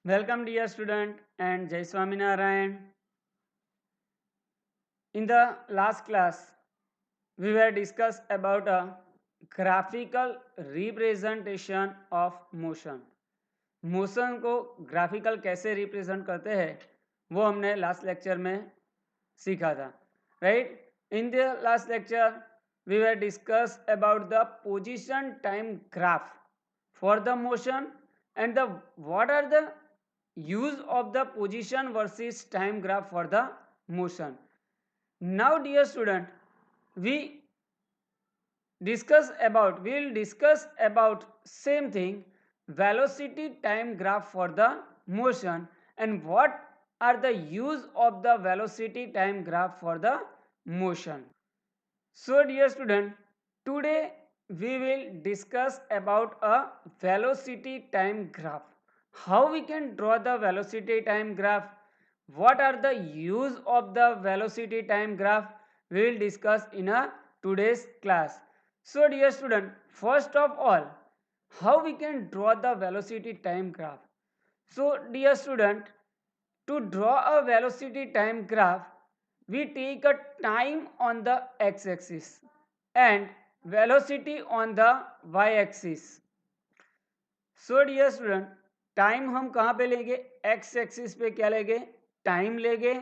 Welcome dear student and Jai Swaminarayan. In the last class, we were discussed about a graphical representation of motion. Motion को graphical कैसे represent करते हैं वो हमने last lecture में सीखा था, right? In the last lecture we were discussed about the position time graph for the motion and the what are the use of the position versus time graph for the motion. Now dear student, we will discuss about same thing, velocity time graph for the motion, and what are the use of the velocity time graph for the motion. So dear student, today we will discuss about a velocity time graph. How we can draw the velocity time graph? What are the use of the velocity time graph? We will discuss in a today's class. So dear student, first of all, how we can draw the velocity time graph? So dear student, to draw a velocity time graph, we take a time on the x-axis and velocity on the y-axis. So dear student, time हम कहाँ पे लेंगे? X axis पे क्या लेंगे? Time लेंगे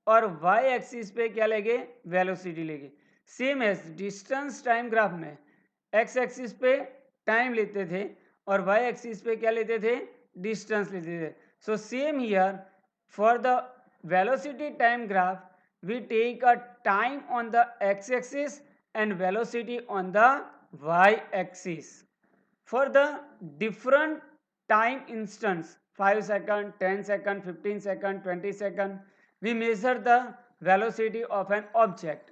और Y axis पे क्या लेंगे? वेलोसिटी लेंगे. Same as distance time graph में एक्स एक्सिस पे टाइम लेते थे और वाई एक्सिस पे क्या लेते थे? डिस्टेंस लेते थे. So same here for the velocity time graph we take a time on the x-axis and velocity on the y-axis. For the different time instance, 5 second, 10 second, 15 second, 20 second, we measure the velocity of an object.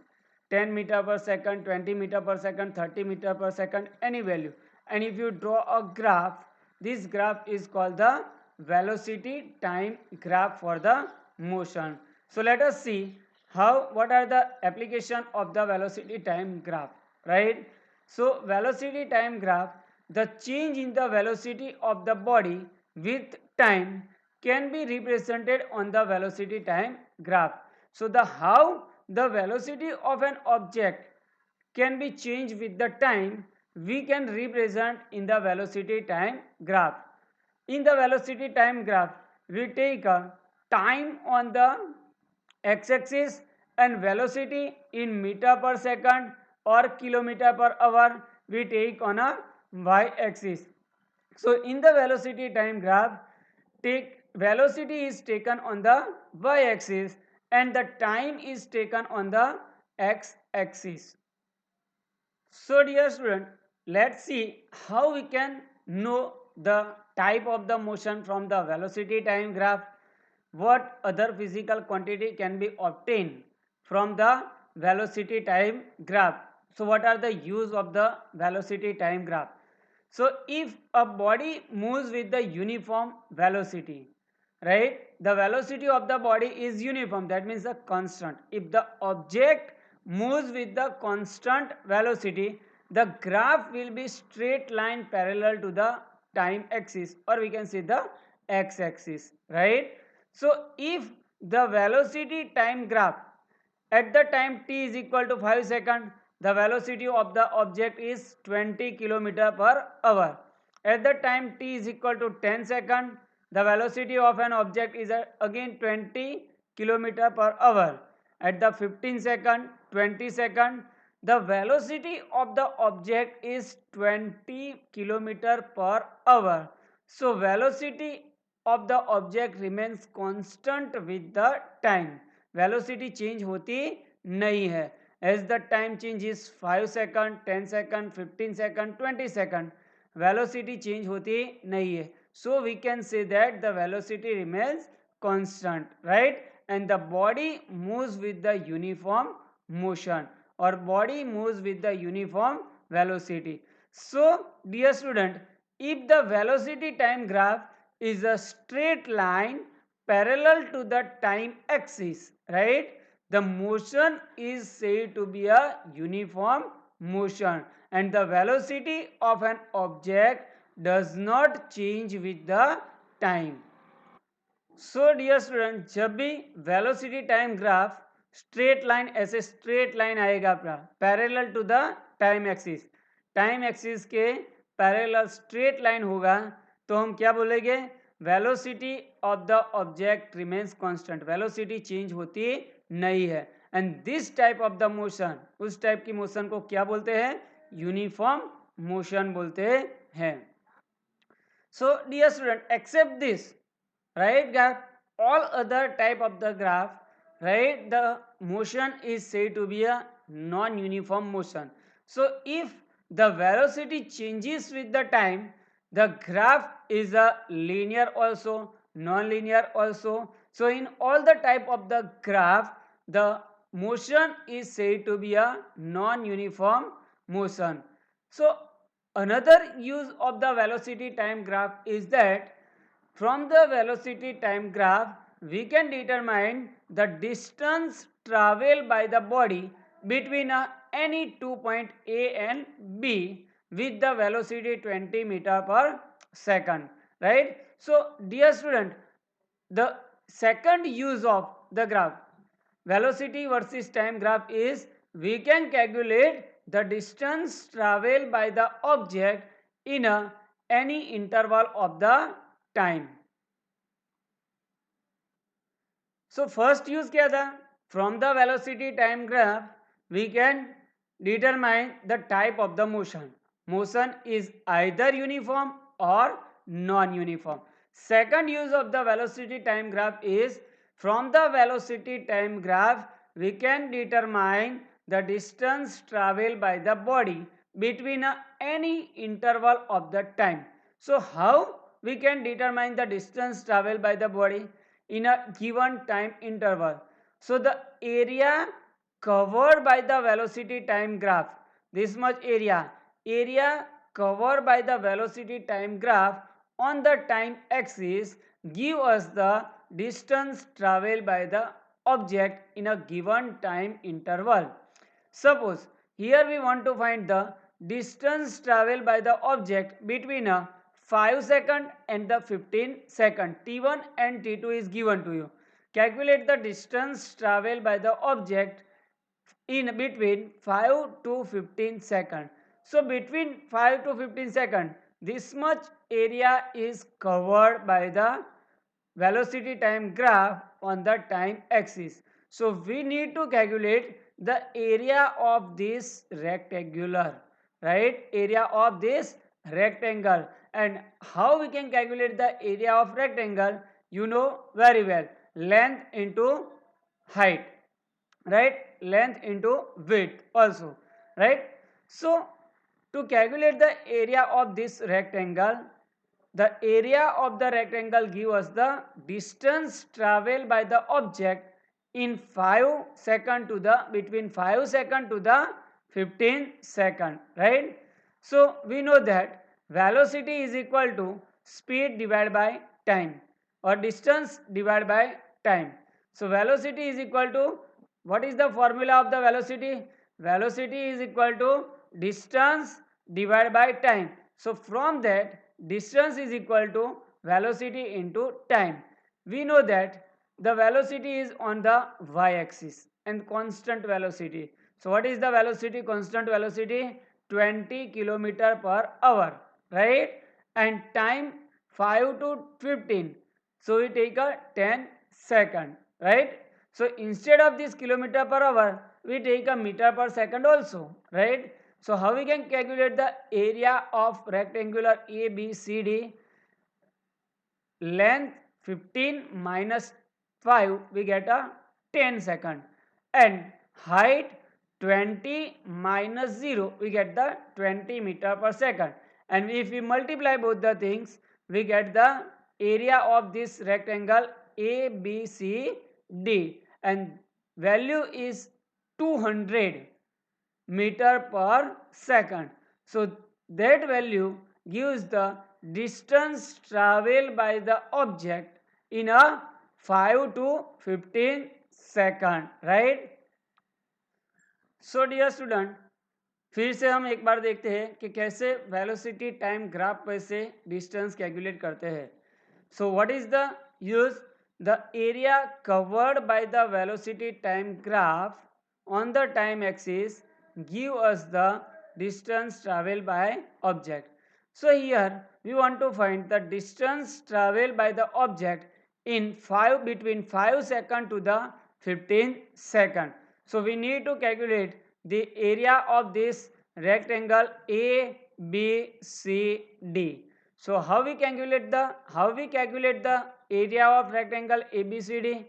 10 meter per second, 20 meter per second, 30 meter per second, any value. And if you draw a graph, this graph is called the velocity time graph for the motion. So let us see what are the application of the velocity time graph, right? So velocity time graph, the change in the velocity of the body with time can be represented on the velocity time graph. So how the velocity of an object can be changed with the time, we can represent in the velocity time graph. In the velocity time graph, we take a time on the x-axis and velocity in meter per second or kilometer per hour we take on a y-axis. So in the velocity time graph, velocity is taken on the y-axis and the time is taken on the x-axis. So dear student, let's see how we can know the type of the motion from the velocity time graph. What other physical quantity can be obtained from the velocity time graph? So what are the use of the velocity time graph? So if a body moves with the uniform velocity, right, the velocity of the body is uniform, that means a constant. If the object moves with the constant velocity, the graph will be straight line parallel to the time axis, or we can say the x-axis, right? So if the velocity time graph at the time t is equal to 5 second, the velocity of the object is 20 km per hour. At the time t is equal to 10 second, the velocity of an object is again 20 km per hour. At the 15 second, 20 second, the velocity of the object is 20 km per hour. So velocity of the object remains constant with the time. Velocity change होती नहीं है. As the time change is 5 second, 10 second, 15 second, 20 second, velocity change होती नहीं है. So we can say that the velocity remains constant, right? And the body moves with the uniform motion, or body moves with the uniform velocity. So dear student, if the velocity time graph is a straight line parallel to the time axis, right, the motion is said to be a uniform motion, and the velocity of an object does not change with the time. So dear student, जब भी velocity time graph straight line, ऐसे straight line आएगा अपना parallel to the time axis के parallel straight line होगा, तो हम क्या बोलेंगे? Velocity of the object remains constant, velocity change होती नहीं है। And this type of the motion, उस टाइप की मोशन को क्या बोलते हैं? यूनिफॉर्म मोशन बोलते हैं। So dear student, except this, right graph, all other type of the graph, right, the motion is said to be a non-uniform motion. So if the velocity changes with the time, the graph is a linear also, non-linear also. So in all the type of the graph, the motion is said to be a non-uniform motion. So another use of the velocity time graph is that from the velocity time graph, we can determine the distance traveled by the body between any 2 point A and B with the velocity 20 meter per second, right? So dear student, the second use of the graph, velocity versus time graph, is we can calculate the distance traveled by the object in any interval of the time. So first use क्या था? From the velocity time graph we can determine the type of the motion, motion is either uniform और non uniform. Second use of the velocity time graph is from the velocity time graph we can determine the distance traveled by the body between any interval of the time. So how we can determine the distance traveled by the body in a given time interval? So the area covered by the velocity time graph, this much area covered by the velocity time graph on the time axis give us the distance traveled by the object in a given time interval. Suppose here we want to find the distance traveled by the object between a 5 second and the 15 second. T1 and T2 is given to you. Calculate the distance traveled by the object in between 5 to 15 second. So between 5 to 15 second, this much area is covered by the velocity time graph on the time axis. So we need to calculate the area of this rectangular, right? Area of this rectangle. And how we can calculate the area of rectangle? You know very well. Length into height, right? Length into width also, right? So to calculate the area of this rectangle, the area of the rectangle gives us the distance traveled by the object in 5 second to the between 5 second to the 15 second, right? So we know that velocity is equal to speed divided by time or distance divided by time. So velocity is equal to, what is the formula of the velocity? Velocity is equal to distance divided by time. So from that, distance is equal to velocity into time. We know that the velocity is on the y-axis and constant velocity. So what is the velocity? Constant velocity 20 km per hour, right? And time 5 to 15. So we take a 10 second, right? So instead of this kilometer per hour, we take a meter per second also, right? So how we can calculate the area of rectangular ABCD? Length 15 minus 5, we get a 10 second, and height 20 minus 0, we get the 20 meter per second. And if we multiply both the things, we get the area of this rectangle ABCD, and value is 200 meter per second. So that value gives the distance traveled by the object in a 5 to 15 second, right? So dear student, फिर से हम एक बार देखते हैं कि कैसे velocity time graph पे से डिस्टेंस कैलकुलेट करते हैं. So what is the use? the area covered by the velocity time graph on the time axis give us the distance traveled by object. So here we want to find the distance traveled by the object in 5 between 5 second to the 15 second. So we need to calculate the area of this rectangle A B C D. So how we calculate the area of rectangle ABCD?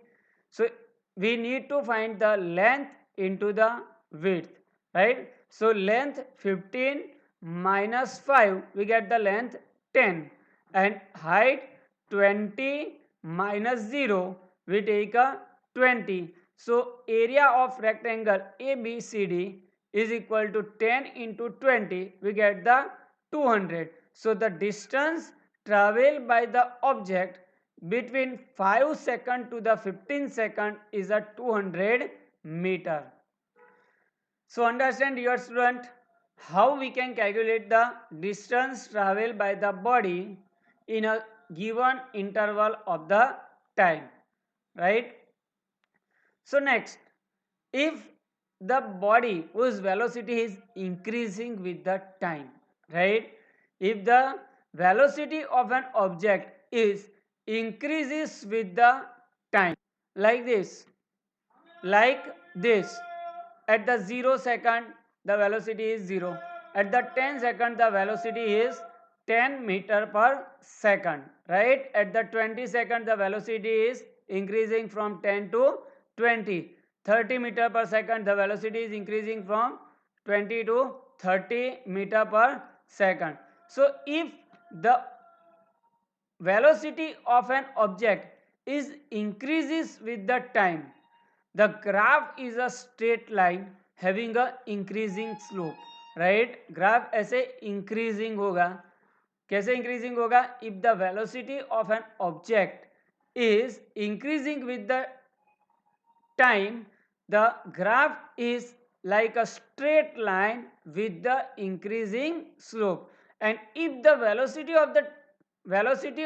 So we need to find the length into the width, right? So length 15 minus 5, we get the length 10, and height 20 minus 0, we take a 20. So area of rectangle ABCD is equal to 10 into 20, we get the 200. So the distance traveled by the object between 5 second to the 15 second is a 200 meter. So understand, dear student, how we can calculate the distance traveled by the body in a given interval of the time, right? So next, if the body whose velocity is increasing with the time, right? If the velocity of an object is increases with the time, like this, like this, at the 0 second the velocity is 0, at the 10 second the velocity is 10 meter per second, right? At the 20 second the velocity is increasing from 10 to 20, 30 meter per second the velocity is increasing from 20 to 30 meter per second. So if the velocity of an object is increases with the time, the graph is a straight line having a increasing slope, right? Graph ऐसे increasing होगा. कैसे increasing होगा? If the velocity of an object is increasing with the time, the graph is like a straight line with the increasing slope. And if the velocity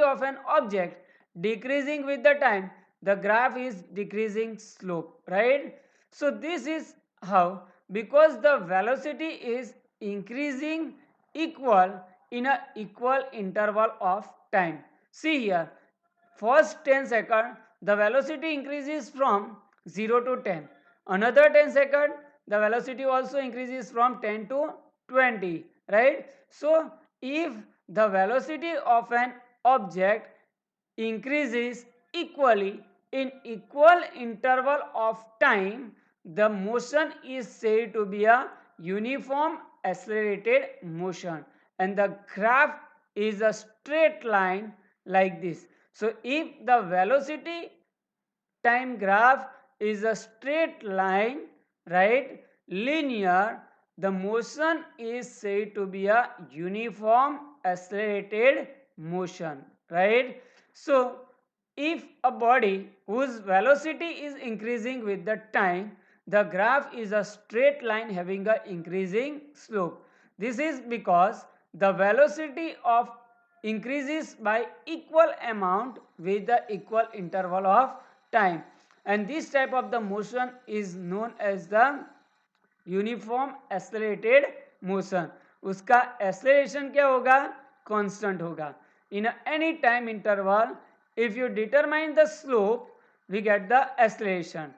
of an object decreasing with the time, the graph is decreasing slope, right? So this is how, because the velocity is increasing equal in a equal interval of time. See here, first 10 second the velocity increases from 0 to 10, another 10 second the velocity also increases from 10 to 20, right? So if the velocity of an object increases equally in equal interval of time, the motion is said to be a uniform accelerated motion, and the graph is a straight line like this. So if the velocity time graph is a straight line, right, linear, the motion is said to be a uniform accelerated motion, right? So if a body whose velocity is increasing with the time, the graph is a straight line having a increasing slope. This is because the velocity of increases by equal amount with the equal interval of time, and this type of the motion is known as the uniform accelerated motion. उसका acceleration क्या होगा? Constant होगा. In any time interval if you determine the slope, we get the acceleration.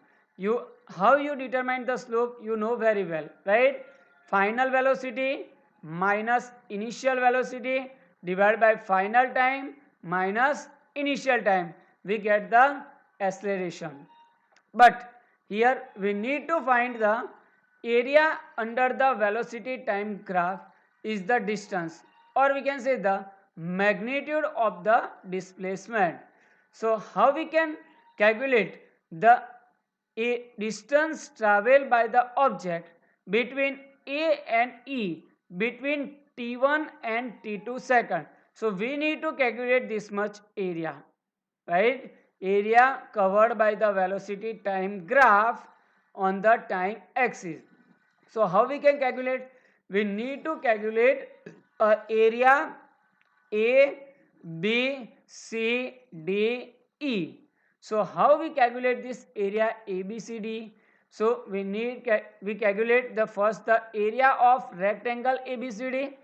How you determine the slope, you know very well, right? Final velocity minus initial velocity divided by final time minus initial time, we get the acceleration. But here we need to find the area under the velocity time graph is the distance, or we can say the magnitude of the displacement. So how we can calculate the distance traveled by the object between A and E between t1 and t2 second? So we need to calculate this much area, right? Area covered by the velocity time graph on the time axis. So how we can calculate? We need to calculate area A, B, C, D, E. So how we calculate this area ABCD? So we calculate the first the area of rectangle ABCD,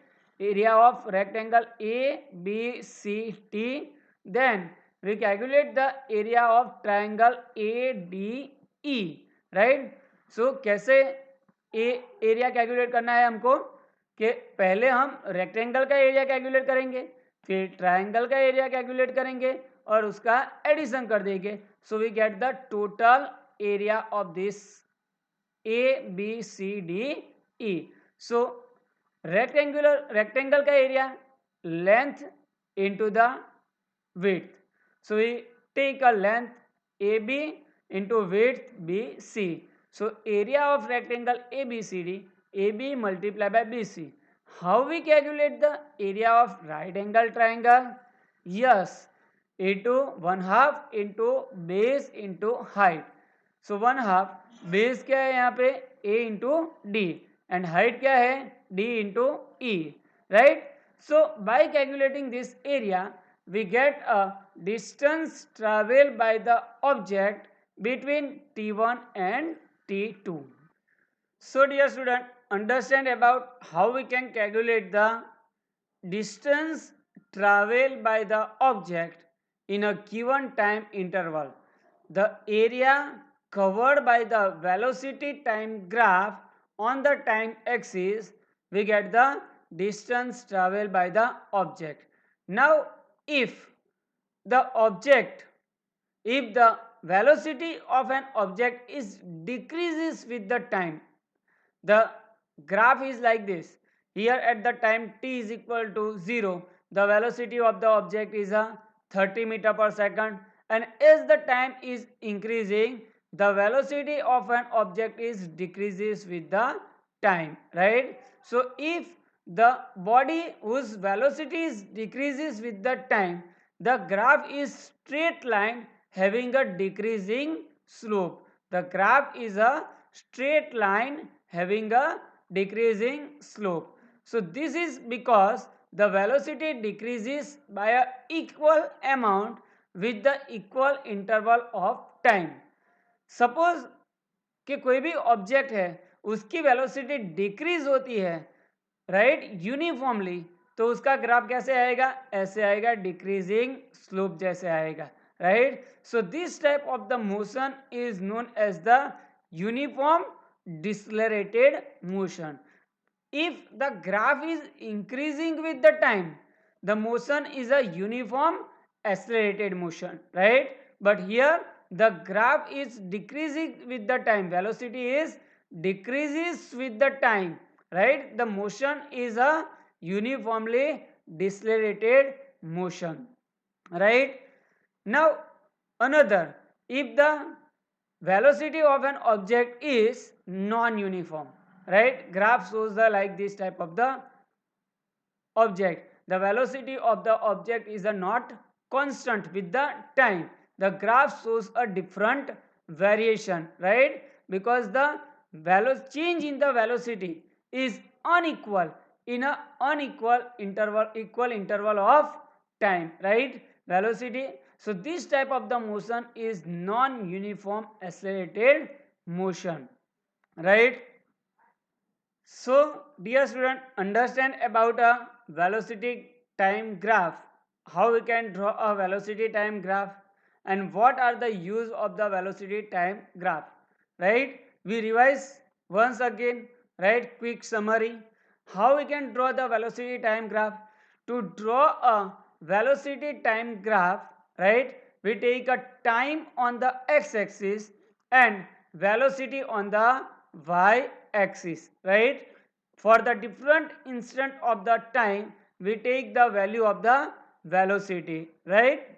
area of rectangle ABCD. Then we calculate the area of triangle ADE, right? So कैसे area calculate करना है हमको कि पहले हम rectangle का area calculate करेंगे, फिर ट्रायंगल का एरिया कैलकुलेट करेंगे और उसका एडिशन कर देंगे. So we get the total area of this ABCDE. So rectangle का area length into the width. So we take a length AB into width BC. So area of rectangle ABCD, AB multiplied by BC. How we calculate the area of right angle triangle? Yes, into 1/2 into base into height. So 1/2 base क्या है यहाँ पे A into D and height क्या है D into E, right? So by calculating this area, we get a distance traveled by the object between T1 and T2. So dear student, understand about how we can calculate the distance traveled by the object in a given time interval. The area covered by the velocity time graph on the time axis, we get the distance traveled by the object. Now if the velocity of an object is decreases with the time, the graph is like this. Here at the time t is equal to 0, the velocity of the object is a 30 meter per second, and as the time is increasing, the velocity of an object is decreases with the time, right? So if the body whose velocity is decreases with the time, the graph is straight line having a decreasing slope. The graph is a straight line having a decreasing slope. So this is because the velocity decreases by a equal amount with the equal interval of time. Suppose कि कोई भी object है उसकी velocity decrease होती है, right, uniformly, तो उसका graph कैसे आएगा? ऐसे आएगा, डिक्रीजिंग स्लोप जैसे आएगा, right? So this type of the motion is known as the uniform decelerated motion. If the graph is increasing with the time, the motion is a uniform accelerated motion, right? But here the graph is decreasing with the time, velocity is decreases with the time, right? The motion is a uniformly decelerated motion, right? Now another, if the velocity of an object is non-uniform, right? Graph shows the like this type of the object. The velocity of the object is a not constant with the time. The graph shows a different variation, right? Because the change in the velocity is unequal in a equal interval of time, right? Velocity. So this type of the motion is non-uniform accelerated motion, right? So dear student, understand about a velocity time graph, how we can draw a velocity time graph, and what are the use of the velocity time graph, right? We revise once again, right? Quick summary. How we can draw the velocity time graph? To draw a velocity time graph, right, we take a time on the x-axis and velocity on the y-axis, right? For the different instant of the time, we take the value of the velocity, right?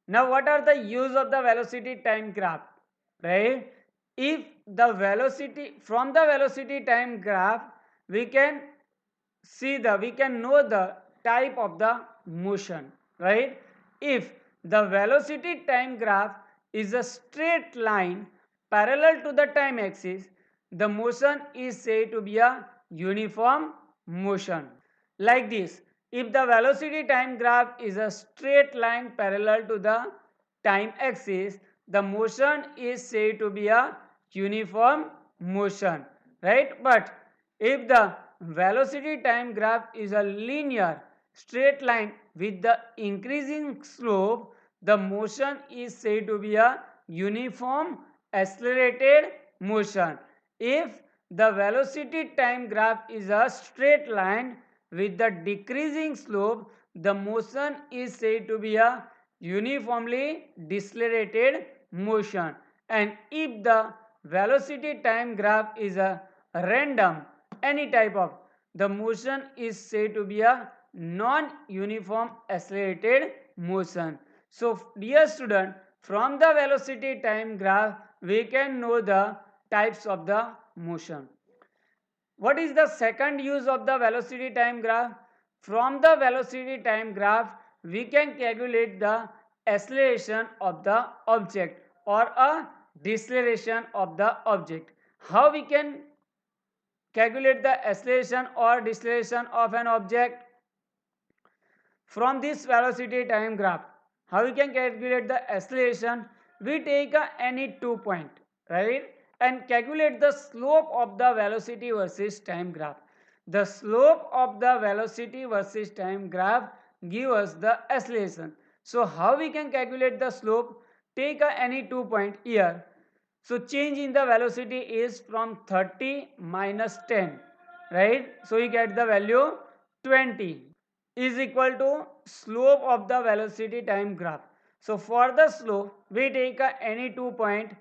Now what are the use of the velocity time graph, right? If the velocity, from the velocity time graph, we can know the type of the motion, right? If the velocity time graph is a straight line parallel to the time axis, the motion is said to be a uniform motion. Like this, if the velocity time graph is a straight line parallel to the time axis, the motion is said to be a uniform motion, right? But if the velocity time graph is a linear straight line with the increasing slope, the motion is said to be a uniform accelerated motion. If the velocity time graph is a straight line with the decreasing slope, the motion is said to be a uniformly decelerated motion. And if the velocity time graph is a random, any type of, the motion is said to be a non-uniform accelerated motion. So dear student, from the velocity time graph we can know the types of the motion. What is the second use of the velocity time graph? From the velocity time graph we can calculate the acceleration of the object or a deceleration of the object. How we can calculate the acceleration or deceleration of an object? From this velocity time graph, how we can calculate the acceleration? We take any 2 point, right, and calculate the slope of the velocity versus time graph. The slope of the velocity versus time graph give us the acceleration. So how we can calculate the slope? Take any 2 point here. So change in the velocity is from 30 minus 10, right? So you get the value 20 is equal to slope of the velocity time graph. So for the slope, we take any 2 point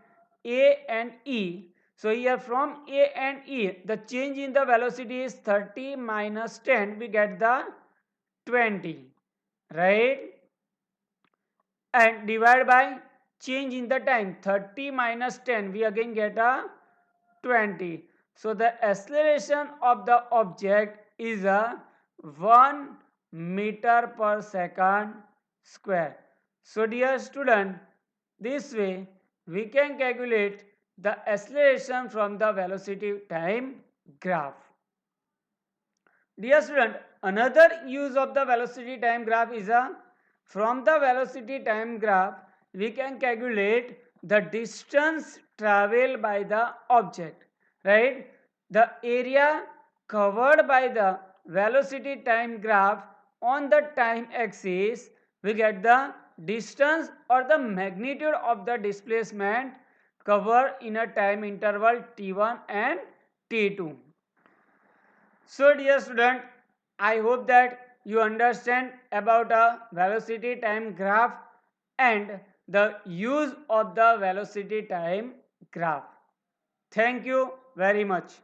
A and E. So here from A and E, the change in the velocity is 30 minus 10, we get the 20, right? And divide by change in the time, 30 minus 10, we again get a 20. So the acceleration of the object is a 1 meter per second square. So dear student, this way we can calculate the acceleration from the velocity time graph. Dear student, another use of the velocity time graph is from the velocity time graph we can calculate the distance traveled by the object, right? The area covered by the velocity time graph on the time axis, we get the distance or the magnitude of the displacement covered in a time interval t1 and t2. So dear student, I hope that you understand about a velocity time graph and the use of the velocity time graph. Thank you very much.